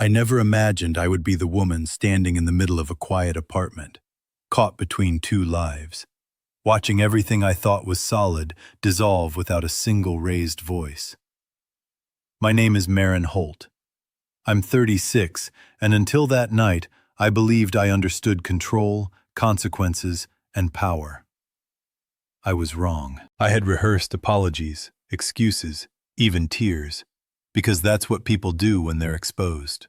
I never imagined I would be the woman standing in the middle of a quiet apartment, caught between two lives, watching everything I thought was solid dissolve without a single raised voice. My name is Maren Holt. I'm 36, and until that night, I believed I understood control, consequences, and power. I was wrong. I had rehearsed apologies, excuses, even tears, because that's what people do when they're exposed.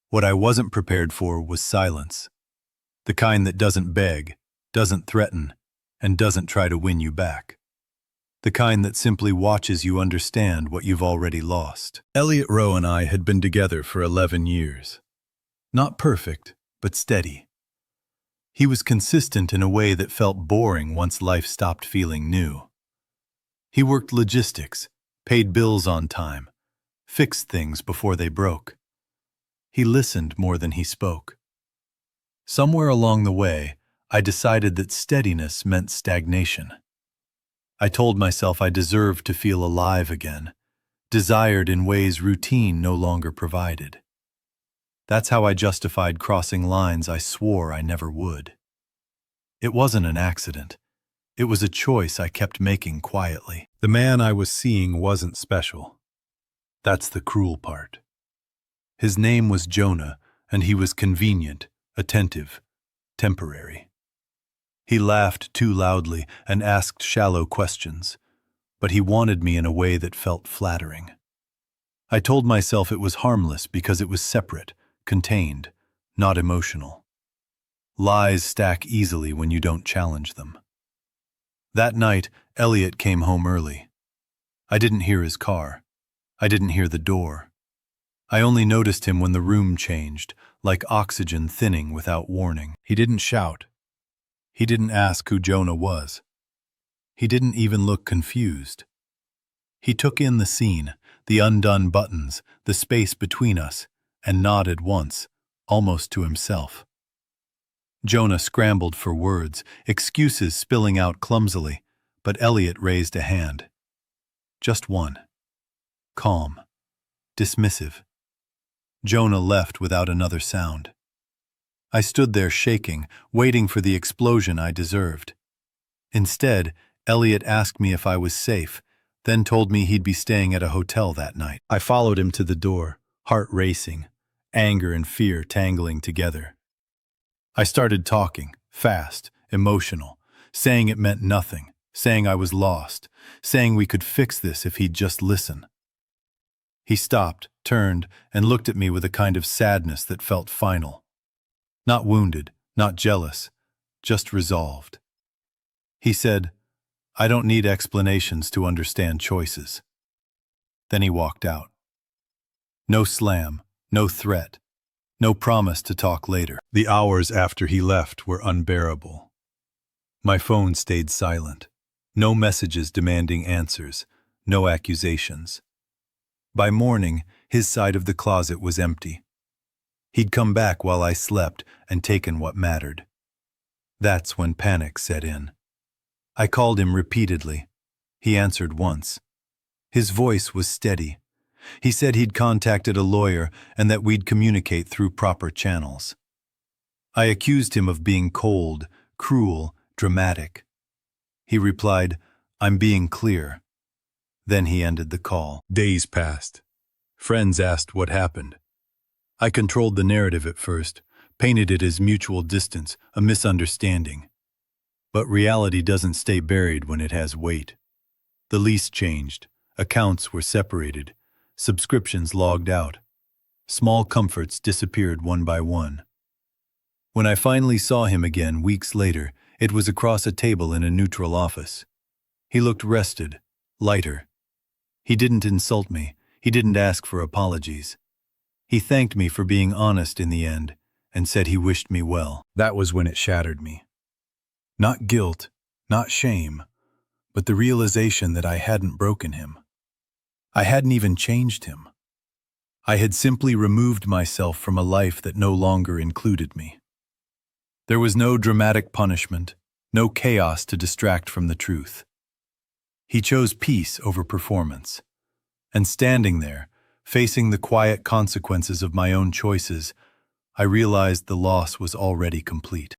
What I wasn't prepared for was silence, the kind that doesn't beg, doesn't threaten, and doesn't try to win you back. The kind that simply watches you understand what you've already lost. Elliot Rowe and I had been together for 11 years. Not perfect, but steady. He was consistent in a way that felt boring once life stopped feeling new. He worked logistics, paid bills on time, fixed things before they broke. He listened more than he spoke. Somewhere along the way, I decided that steadiness meant stagnation. I told myself I deserved to feel alive again, desired in ways routine no longer provided. That's how I justified crossing lines I swore I never would. It wasn't an accident. It was a choice I kept making quietly. The man I was seeing wasn't special. That's the cruel part. His name was Jonah, and he was convenient, attentive, temporary. He laughed too loudly and asked shallow questions, but he wanted me in a way that felt flattering. I told myself it was harmless because it was separate, contained, not emotional. Lies stack easily when you don't challenge them. That night, Elliot came home early. I didn't hear his car. I didn't hear the door. I only noticed him when the room changed, like oxygen thinning without warning. He didn't shout. He didn't ask who Jonah was. He didn't even look confused. He took in the scene, the undone buttons, the space between us, and nodded once, almost to himself. Jonah scrambled for words, excuses spilling out clumsily, but Elliot raised a hand. Just one. Calm. Dismissive. Jonah left without another sound. I stood there shaking, waiting for the explosion I deserved. Instead, Elliot asked me if I was safe, then told me he'd be staying at a hotel that night. I followed him to the door, heart racing, anger and fear tangling together. I started talking, fast, emotional, saying it meant nothing, saying I was lost, saying we could fix this if he'd just listen. He stopped, turned, and looked at me with a kind of sadness that felt final. Not wounded, not jealous, just resolved. He said, "I don't need explanations to understand choices." Then he walked out. No slam, no threat, no promise to talk later. The hours after he left were unbearable. My phone stayed silent. No messages demanding answers, no accusations. By morning, his side of the closet was empty. He'd come back while I slept and taken what mattered. That's when panic set in. I called him repeatedly. He answered once. His voice was steady. He said he'd contacted a lawyer and that we'd communicate through proper channels. I accused him of being cold, cruel, dramatic. He replied, "I'm being clear." Then he ended the call. Days passed. Friends asked what happened. I controlled the narrative at first, painted it as mutual distance, a misunderstanding. But reality doesn't stay buried when it has weight. The lease changed, accounts were separated, subscriptions logged out. Small comforts disappeared one by one. When I finally saw him again weeks later, it was across a table in a neutral office. He looked rested, lighter. He didn't insult me. He didn't ask for apologies. He thanked me for being honest in the end and said he wished me well. That was when it shattered me. Not guilt, not shame, but the realization that I hadn't broken him. I hadn't even changed him. I had simply removed myself from a life that no longer included me. There was no dramatic punishment, no chaos to distract from the truth. He chose peace over performance. And standing there, Facing the quiet consequences of my own choices, I realized the loss was already complete.